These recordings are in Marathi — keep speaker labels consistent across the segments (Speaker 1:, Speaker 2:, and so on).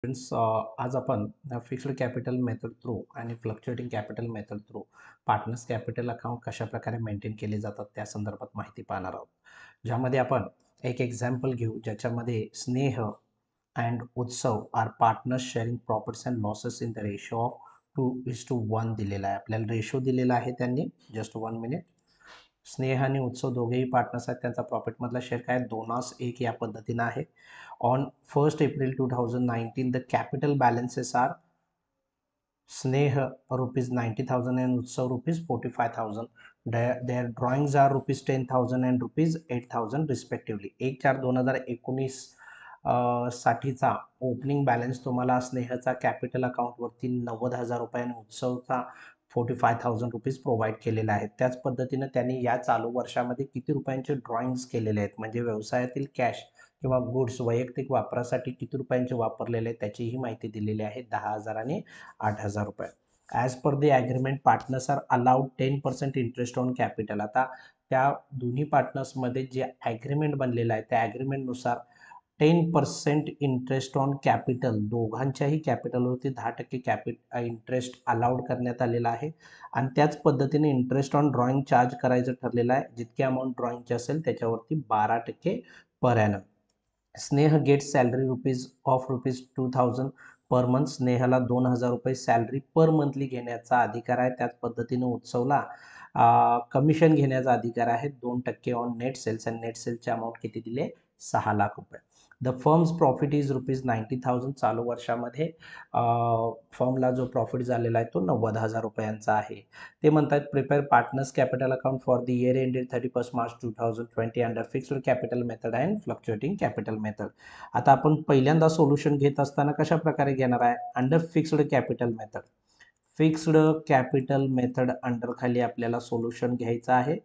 Speaker 1: फ्रेंड्स, आज आपण फिक्स्ड कॅपिटल मेथड थ्रू आणि fluctuating capital method through partners capital account कशा प्रकारे मेंटेन केले जातात त्या संदर्भात माहिती पाहणार आहोत. ज्यामध्ये आपण एक एक्झाम्पल घेऊ ज्याच्यामध्ये Sneh and Utsav are partners sharing profits and losses in the ratio of 2:1 दिलेला आहे. आपल्याला रेशो दिलेला आहे त्यांनी. Just 1 minute. स्नेह आणि उत्सव दोघेही पार्टनर्स आहेत. त्यांचा प्रॉफिटमधला शेअर काय 2:1 या पद्धतीनं आहे. On 1st April 2019 the capital balances are Sneh ₹90,000 and उत्सव ₹45,000. their drawings are ₹10,000 and ₹8,000 respectively. 1/4/2019 साठीचा ओपनिंग बॅलन्स तुम्हाला स्नेहचा कॅपिटल अकाउंटवरती ₹90,000 आणि उत्सवचा ₹45,000 प्रोव्हाइड केलेला आहे. त्याच पद्धतीनं त्यांनी या चालू वर्षामध्ये किती रुपयांचे ड्रॉइंग्स केलेले आहेत, म्हणजे व्यवसायातील कॅश किंवा गुड्स वैयक्तिक वापरासाठी किती रुपयांचे वापरलेले आहेत त्याचीही माहिती दिलेली आहे. 10,000 आणि ₹8,000. As per the agreement partners are allowed 10% interest on capital. आता त्या दोन्ही पार्टनर्समध्ये जे ॲग्रीमेंट बनलेलं आहे त्या ॲग्रीमेंटनुसार 10% इंटरेस्ट ऑन कॅपिटल, दोघांच्याही कॅपिटलवरती 10% इंटरेस्ट अलाउड करण्यात आलेला आहे. आणि त्याच पद्धतीने इंटरेस्ट ऑन ड्रॉइंग चार्ज करायचं ठरलेलं आहे. जितकी अमाऊंट ड्रॉइंगची असेल त्याच्यावरती 12% per annum. Sneh gets salary ₹2,000 per month. स्नेहाला ₹2,000 सॅलरी पर मंथली घेण्याचा अधिकार आहे. त्याच पद्धतीने उत्सवला कमिशन घेण्याचा अधिकार आहे 2% ऑन नेट सेल्स. आणि नेट सेल्सचे अमाऊंट किती दिले? ₹6,00,000. The firms profit is ₹90,000. चालू वर्षामध्ये फर्मला जो प्रॉफिट झालेला आहे तो ₹90,000 आहे. ते म्हणतात prepare partners capital account for the year ended 31 March 2020 under fixed capital method and fluctuating capital method. आता आपण पहिल्यांदा सोल्युशन घेत असताना कशा प्रकारे घेणार आहे? Under fixed capital method. Fixed capital method under खाली आपल्याला सोल्युशन घ्यायचं आहे.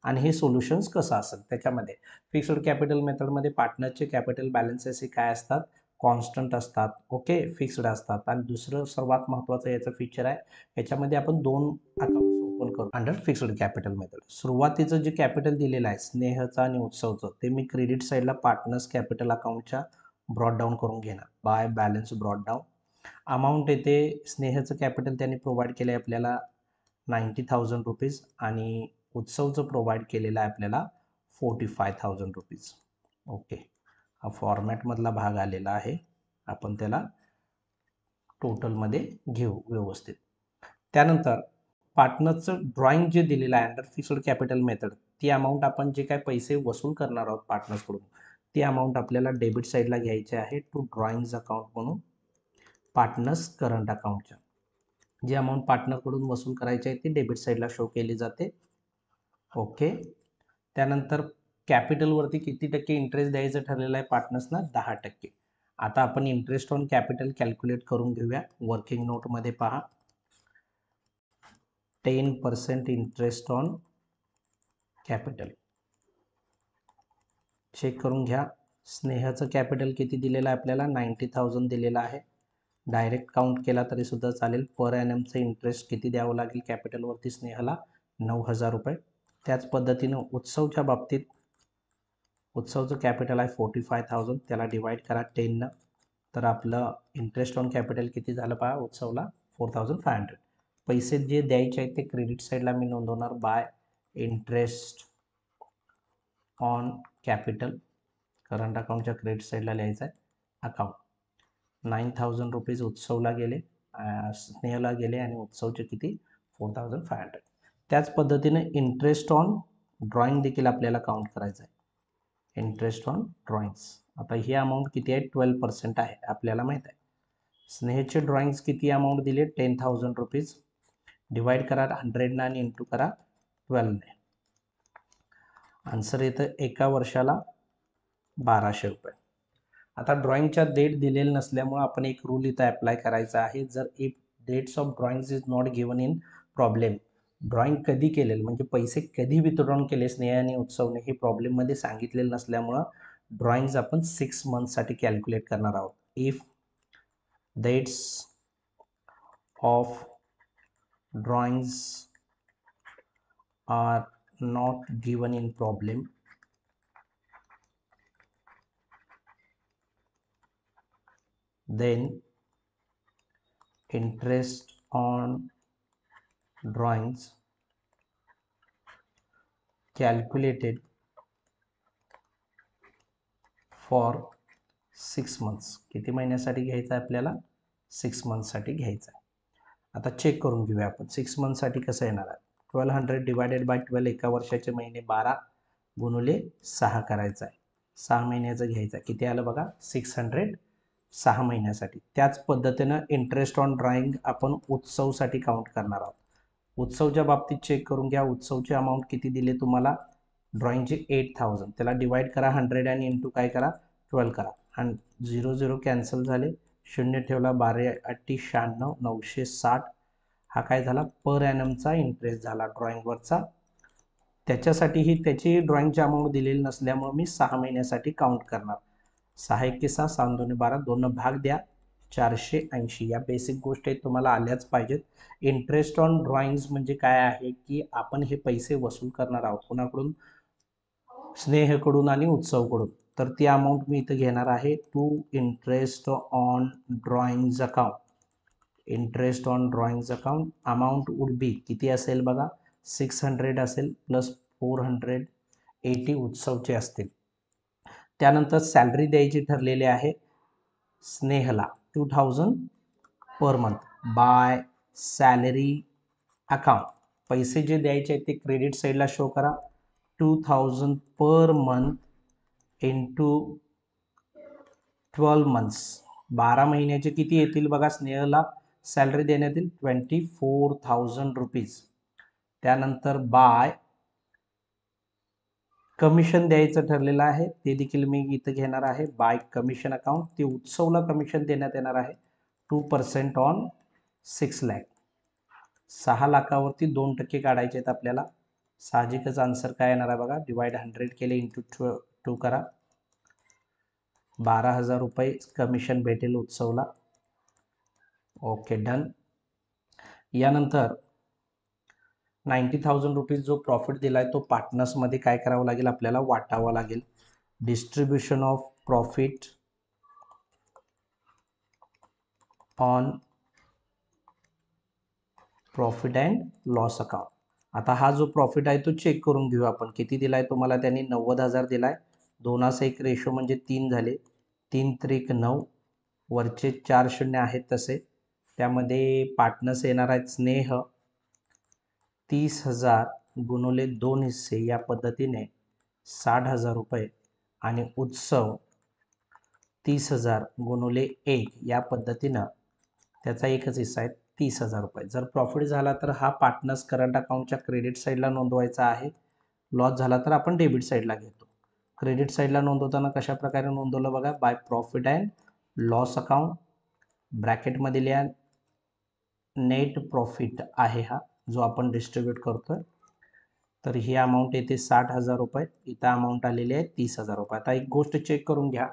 Speaker 1: आणि हे सोल्युशन्स कसं असेल त्याच्यामध्ये फिक्स्ड कॅपिटल मेथडमध्ये पार्टनरचे कॅपिटल बॅलन्सेस हे काय असतात? कॉन्स्टंट असतात. ओके, फिक्स्ड असतात. आणि दुसरं सर्वात महत्त्वाचं याचं फीचर आहे, याच्यामध्ये आपण 2 अकाउंट्स ओपन करू अंडर फिक्स्ड कॅपिटल मेथड. सुरुवातीचं जे कॅपिटल दिलेलं आहे स्नेहचं आणि उत्सवचं ते मी क्रेडिट साईडला पार्टनर्स कॅपिटल अकाउंटच्या ब्रॉड डाऊन करून घेणार. By balance brought down. Amount येते स्नेहचं कॅपिटल त्यांनी प्रोव्हाइड केलं आहे आपल्याला ₹90,000 आणि उत्सवचं प्रोव्हाइड केलेलं आहे आपल्याला ₹45,000. ओके, हा फॉर्मॅटमधला भाग आलेला आहे. आपण त्याला टोटलमध्ये घेऊ व्यवस्थित. त्यानंतर पार्टनरचं ड्रॉइंग जे दिलेलं आहे अंडर फिक्स्ड कॅपिटल मेथड, ती अमाऊंट आपण जे काय पैसे वसूल करणार आहोत पार्टनर्सकडून ती अमाऊंट आपल्याला डेबिट साईडला घ्यायची आहे टू ड्रॉइंग्ज अकाउंट म्हणून पार्टनर्स करंट अकाउंटच्या. जी अमाऊंट पार्टनरकडून वसूल करायची आहे ती डेबिट साईडला शो केली जाते. ओके. त्यानंतर कॅपिटलवरती किती टक्के इंटरेस्ट द्यायचं ठरलेलं आहे पार्टनर्सना? 10%. आता आपण इंटरेस्ट ऑन कॅपिटल कॅल्क्युलेट करून घेऊया. वर्किंग नोटमध्ये पहा 10% इंटरेस्ट ऑन कॅपिटल. चेक करून घ्या. स्नेहाचं कॅपिटल किती दिलेलं आहे आपल्याला? 90,000 दिलेलं आहे. डायरेक्ट काउंट केला तरी सुद्धा चालेल. पर ॲनमचं इंटरेस्ट किती द्यावं लागेल कॅपिटलवरती स्नेहाला? ₹9,000. त्याच पद्धतीनं उत्सवच्या बाबतीत उत्सवचं कॅपिटल आहे 45,000. त्याला डिवाइड करा 10 नं. तर आपलं इंटरेस्ट ऑन कॅपिटल किती झालं पहा उत्सवला? 4,500. पैसे जे द्यायचे आहेत ते क्रेडिट साईडला मी नोंदवणार by interest on capital. Current अकाउंटच्या क्रेडिट साईडला लिहायचं आहे अकाउंट. ₹9,000 उत्सवला गेले, स्नेहला गेले आणि उत्सवचे किती? 4,500. त्याच पद्धतीने इंटरेस्ट ऑन ड्रॉइंग देखील आपल्याला काउंट करायचं आहे. Interest on drawings. आता ही अमाऊंट किती आहे? 12% आहे आपल्याला माहीत आहे. स्नेहचे ड्रॉइंग्स किती अमाऊंट दिले? ₹10,000. डिवाइड करा 100 आणि इंटू करा 12 आन्सर येतं एका वर्षाला ₹1,200. आता ड्रॉइंगच्या डेट दिलेलं नसल्यामुळे आपण एक रूल इथं अप्लाय करायचा आहे. जर if dates of drawings is not given in problem, drawing कधी केलेलं म्हणजे पैसे कधी विथड्रॉन केले स्नेह आणि उत्सवने हे प्रॉब्लेममध्ये सांगितलेलं नसल्यामुळं ड्रॉइंग्स आपण 6 मंथसाठी कॅल्क्युलेट करणार आहोत. If dates of drawings are not given in problem, then interest on drawings calculated for 6 months. किती महिन्यासाठी घ्यायचं आहे आपल्याला? 6 मंथसाठी घ्यायचं आहे. आता चेक करून घेऊया आपण 6 मंथसाठी कसं येणार आहे. 1200 डिवायडेड बाय 12 एका वर्षाचे महिने 12 गुणुले 6 करायचं आहे. 6 महिन्याचं घ्यायचं आहे. किती आलं बघा? 600 6 महिन्यासाठी. त्याच पद्धतीनं इंटरेस्ट ऑन ड्रॉइंग आपण उत्सवसाठी काउंट करणार आहोत. उत्सवच्या बाबतीत चेक करून घ्या. उत्सवचे अमाऊंट किती दिले तुम्हाला? ड्रॉइंगचे 8000. त्याला डिवाइड करा 100 आणि इंटू काय करा? 12 करा. आणि 0 0 कॅन्सल झाले. शून्य ठेवला. 12 8 96 960. हा काय झाला? पर ॲनमचा इंटरेस्ट झाला ड्रॉइंगवरचा. त्याच्यासाठीही त्याची ड्रॉइंगची अमाऊंट दिलेली नसल्यामुळे मी 6 महिन्यासाठी काउंट करणार. 6 1 6 6 2 12 2 भाग द्या 480. या बेसिक गोष्टी तुम्हाला आल्याच पाहिजेत. इंटरेस्ट ऑन ड्रॉइंग्स म्हणजे काय आहे की आपण हे पैसे वसूल करणार आहोत कोणाकडून? स्नेहकडून आणि उत्सवकडून. तर ती अमाऊंट मी इथं घेणार आहे to interest on drawings account. Interest on drawings account amount would be किती असेल बघा? 600 असेल प्लस 480 उत्सवचे असतील. त्यानंतर सॅलरी द्यायची ठरलेली आहे Snehala 2000 per month by salary account. पैसे जे द्यायचे आहेत ते क्रेडिट साईडला शो करा. 2000 पर मंथ इंटू 12 मंथ्स. 12 महिन्याचे किती येतील बघा? स्नेहला सॅलरी देण्यात येईल 24,000 रुपीज. त्यानंतर बाय कमिशन द्यायचं ठरलेलं आहे ते देखील मी इथं घेणार आहे बाय कमिशन अकाउंट. ते उत्सवला कमिशन देण्यात येणार आहे 2% ऑन 6 लाख. 6 लाखावरती 2% काढायचे आहेत आपल्याला. साहजिकच आन्सर काय येणार आहे बघा? डिवाइड 100 केले इंटू 2 करा. 12,000 रुपये कमिशन भेटेल उत्सवला. Okay done. यानंतर 90,000 रुपीज जो प्रॉफिट दिला आहे तो पार्टनर्समध्ये काय करावं लागेल? आपल्याला वाटावं लागेल. Distribution of profit on profit and loss account. आता हा जो प्रॉफिट आहे तो चेक करून घेऊ आपण. किती दिलाय तुम्हाला? त्यांनी 90,000 दिलाय. 2:1 रेशो म्हणजे 3 झाले. 3 त्रिक 9. वरचे 4 शून्य आहेत तसे. त्यामध्ये पार्टनर्स येणार आहेत स्नेह 30,000 गुणुले 2 हिस्से या पद्धतीने 60,000 रुपये आणि उत्सव 30,000 गुणुले 1 या पद्धतीनं त्याचा एकच हिस्सा आहे 30,000 रुपये. जर प्रॉफिट झाला तर हा पार्टनर्स करंट अकाउंटच्या क्रेडिट साईडला नोंदवायचा आहे. लॉस झाला तर आपण डेबिट साईडला घेतो. क्रेडिट साईडला नोंदवताना कशा प्रकारे नोंदवलं बघा? By profit and loss account. ब्रॅकेटमध्ये लिहा नेट प्रॉफिट आहे हा जो आपण डिस्ट्रीब्यूट करतोय. तर ही अमाऊंट येते 60,000 रुपये. इथं अमाऊंट आलेली आहे 30,000 रुपये. आता एक गोष्ट चेक करून घ्या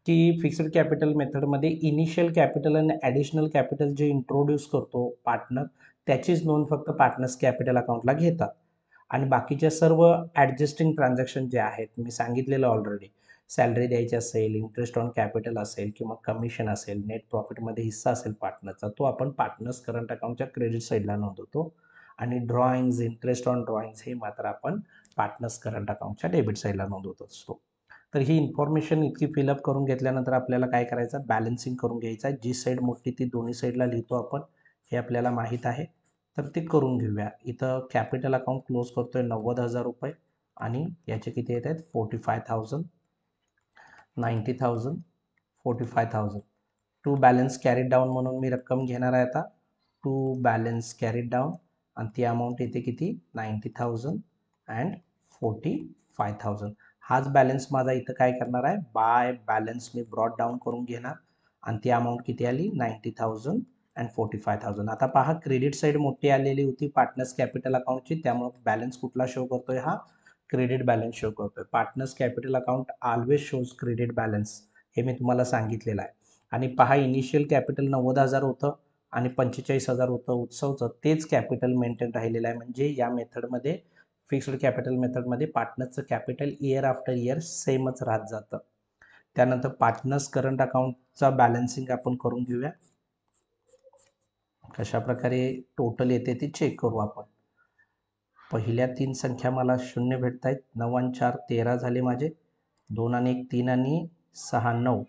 Speaker 1: की फिक्स्ड कॅपिटल मेथडमध्ये इनिशियल कॅपिटल आणि ॲडिशनल कॅपिटल जे इंट्रोड्यूस करतो पार्टनर त्याचीच नोंद फक्त पार्टनर्स कॅपिटल अकाउंटला घेतात. आणि बाकीच्या सर्व ॲडजस्टिंग ट्रान्झॅक्शन जे आहेत मी सांगितलेलं ऑलरेडी. सॅलरी द्यायची असेल, इंटरेस्ट ऑन कॅपिटल असेल किंवा कमिशन असेल, नेट प्रॉफिटमध्ये हिस्सा असेल पार्टनरचा, तो आपण पार्टनर्स करंट अकाउंटच्या क्रेडिट साईडला नोंदवतो. आणि ड्रॉइंग्ज इंटरेस्ट ऑन ड्रॉइंग्ज हे मात्र आपण पार्टनर्स करंट अकाउंटच्या डेबिट साईडला नोंदवत असतो. तर ही इन्फॉर्मेशन इतकी फिलअप करून घेतल्यानंतर आपल्याला काय करायचं? बॅलन्सिंग करून घ्यायचं आहे. जी साईड मोठी ती दोन्ही साईडला लिहितो आपण, हे आपल्याला माहीत आहे. तर ते करून घेऊया. इथं कॅपिटल अकाउंट क्लोज करतोय 90,000 रुपये आणि याचे किती येत आहेत? 45,000, 90,000, 45,000. टू बॅलन्स कॅरीड डाऊन म्हणून मी रक्कम घेणार आहे आता. टू बॅलन्स कॅरीड डाऊन आणि ती अमाऊंट येते किती? 90,000 अँड 45,000. हाच बॅलन्स माझा इथं काय करणार आहे? बाय बॅलन्स मी ब्रॉड डाऊन करून घेणार आणि ती अमाऊंट किती आली? 90,000 अँड 45,000. आता पहा क्रेडिट साईड मोठी आलेली होती पार्टनर्स कॅपिटल अकाउंटची, त्यामुळे बॅलन्स कुठला शो करतोय? हा क्रेडिट बॅलन्स शो करतोय. Partners capital account always shows credit balance, हे मी तुम्हाला सांगितलेलं आहे. आणि पहा इनिशियल कॅपिटल 90,000 होतं आणि 45,000 होतं उत्सवचं, तेच कॅपिटल मेंटेन राहिलेलं आहे. म्हणजे या मेथडमध्ये फिक्स्ड कॅपिटल मेथडमध्ये पार्टनरचं कॅपिटल इयर आफ्टर इयर सेमच राहत जातं. त्यानंतर पार्टनर्स करंट अकाउंटचा बॅलन्सिंग आपण करून घेऊया. कशा प्रकारे टोटल येते ते चेक करू आपण. पहिल्या 3 संख्या मला 0 भेटत आहेत. 9 आणि 4 13 झाले माझे. 2 आणि 1 3 आणि 6 9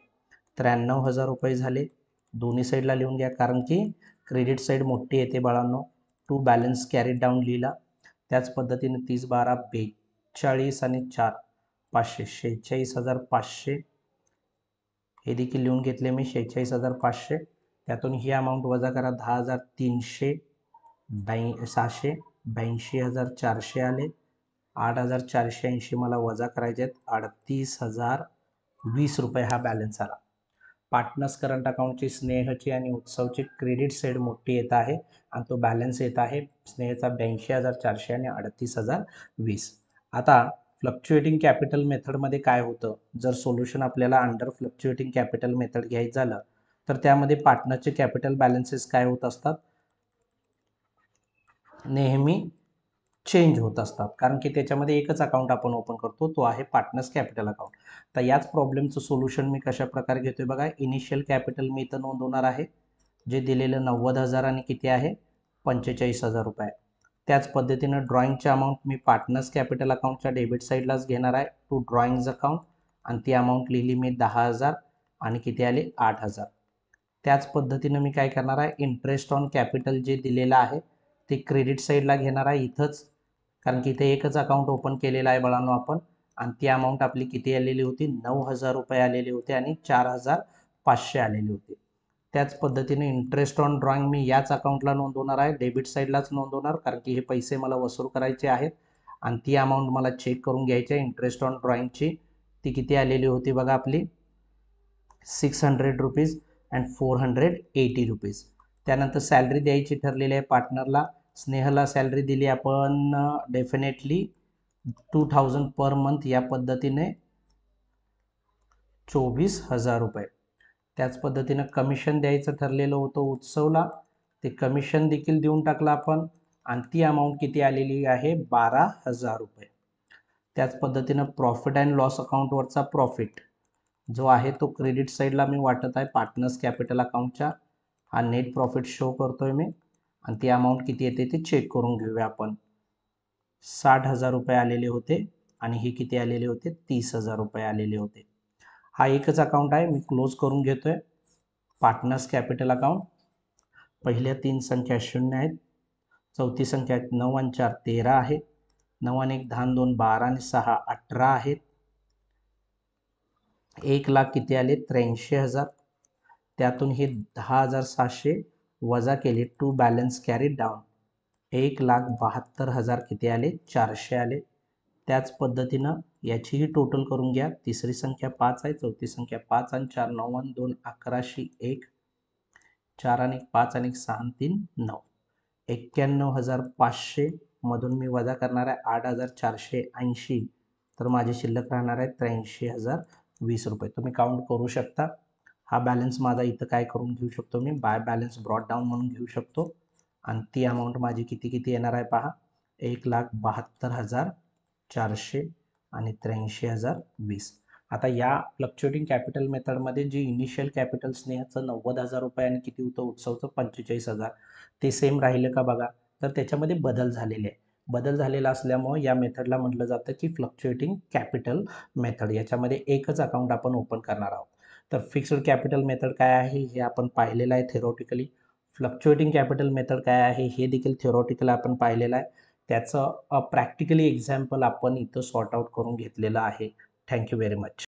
Speaker 1: 93,000 रुपये झाले. दोन्ही साईडला लिहून घ्या, कारण की क्रेडिट साईड मोठी येते बाळांनो. टू बॅलन्स कॅरीड डाऊन लिहिला. त्याच पद्धतीने 30 12 42 आणि 4 500 46,500 हे देखील लिहून घेतले मी. 46,500 त्यातून ही अमाऊंट वजा करा. 10,300 82,400 आले. 8,480 मला वजा करायचे आहेत. 38,020 रुपये हा बॅलन्स आला. पार्टनर्स करंट अकाउंटची स्नेहची आणि उत्सवची क्रेडिट साईड मोठी येत आहे आणि तो बॅलन्स येत आहे स्नेहचा 82,400 आणि 38,020. आता फ्लक्च्युएटिंग कॅपिटल मेथडमध्ये काय होतं, जर सोल्युशन आपल्याला अंडर फ्लक्च्युएटिंग कॅपिटल मेथड घ्यायचं झालं तर त्यामध्ये पार्टनरचे कॅपिटल बॅलन्सेस काय होत असतात, नेहमी चेंज होत असतात, कारण की त्याच्यामध्ये एकच अकाउंट आपण ओपन करतो, तो आहे पार्टनर्स कॅपिटल अकाउंट. तर याच प्रॉब्लेमचं सोल्युशन मी कशा प्रकारे घेतोय बघा. इनिशियल कॅपिटल मी इथं नोंदवणार आहे, जे दिलेलं 90,000 आणि किती आहे 45,000 रुपये. त्याच पद्धतीनं ड्रॉइंगची अमाऊंट मी पार्टनर्स कॅपिटल अकाउंटच्या डेबिट साईडलाच घेणार आहे, टू ड्रॉइंग्ज अकाउंट, आणि ती अमाऊंट लिहिली मी 10,000 आणि किती आले 8,000. त्याच पद्धतीनं मी काय करणार आहे, इंटरेस्ट ऑन कॅपिटल जे दिलेलं आहे ते क्रेडिट साईडला घेणार आहे इथंच, कारण की इथे एकच अकाउंट ओपन केलेलं आहे बाळांनो आपण. आणि ती अमाऊंट आपली किती आलेली होती 9,000 रुपये आलेली होते आणि 4,500 आलेली होती. त्याच पद्धतीने इंटरेस्ट ऑन ड्रॉइंग मी याच अकाउंटला नोंदवणार आहे, डेबिट साईडलाच नोंदवणार, कारण की हे पैसे मला वसूल करायचे आहेत आणि ती अमाऊंट मला चेक करून घ्यायची आहे. इंटरेस्ट ऑन ड्रॉइंगची ती किती आलेली होती बघा आपली 600 रुपीज अँड 480 रुपीज. त्यानंतर सॅलरी द्यायची ठरलेली आहे पार्टनरला. स्नेहला सॅलरी दिली आपण डेफिनेटली 2,000 पर मंथ या पद्धतीने 24,000 रुपये. त्याच पद्धतीनं कमिशन द्यायचं ठरलेलं होतं उत्सवला, ते कमिशन देखील देऊन टाकलं आपण आणि ती अमाऊंट किती आलेली आहे 12,000 रुपये. त्याच पद्धतीनं प्रॉफिट अँड लॉस अकाउंटवरचा प्रॉफिट जो आहे तो क्रेडिट साईडला मी वाटत आहे पार्टनर्स कॅपिटल अकाउंटच्या. हा नेट प्रॉफिट शो करतोय मी आणि ती अमाऊंट किती येते ते चेक करून घेऊया आपण. 60,000 रुपये आलेले होते आणि ही किती आलेले होते 30,000 रुपये आलेले होते. हा एकच अकाउंट आहे, मी क्लोज करून घेतोय पार्टनर्स कॅपिटल अकाउंट. पहिल्या 3 संख्या 0 आहेत. चौथी संख्या 9 आणि 4 13 आहे. 9 आणि 1 10 आणि 2 12 आणि 6 18 आहेत. 1 लाख किती आले 83,000. त्यातून हे 10,700 वजा केले टू बॅलन्स कॅरीड डाऊन 1,72,000 किती आले 400 आले. त्याच पद्धतीनं याचीही टोटल करून घ्या. तिसरी संख्या 5 आहे, चौथी संख्या 5 आणि 4 9 आणि 2 11शी 1 4 आणि 5 आणि 6 आणि 3 9 91,500 मधून मी वजा करणार आहे 8,480, तर माझे शिल्लक राहणार आहे 83,020 रुपये. तुम्ही काउंट करू शकता. हा बॅलन्स माझा इथं काय करून घेऊ शकतो मी बाय बॅलन्स ब्रॉड डाऊन म्हणून घेऊ शकतो आणि ती अमाऊंट माझी किती येणार आहे पहा 1,72,400 आणि 83,020. आता या फ्लक्च्युएटिंग कॅपिटल मेथडमध्ये जी इनिशियल कॅपिटल स्नेहाचं 90,000 रुपये आणि किती होतं उत्सवचं 45,000 ते सेम राहिलं का बघा. तर त्याच्यामध्ये बदल झालेले आहे. बदल झालेला असल्यामुळे या मेथडला म्हटलं जातं की फ्लक्च्युएटिंग कॅपिटल मेथड. याच्यामध्ये एकच अकाउंट आपण ओपन करणार आहोत. तर फिक्स्ड कॅपिटल मेथड काय आहे हे आपण पाहिलेलं आहे थेरोटिकली. फ्लक्च्युएटिंग कॅपिटल मेथड काय आहे हे देखील थेरोटिकल आपण पाहिलेलं आहे. त्याचं प्रॅक्टिकली एक्झाम्पल आपण इथं सॉर्ट आउट करून घेतलेलं आहे. Thank you very much.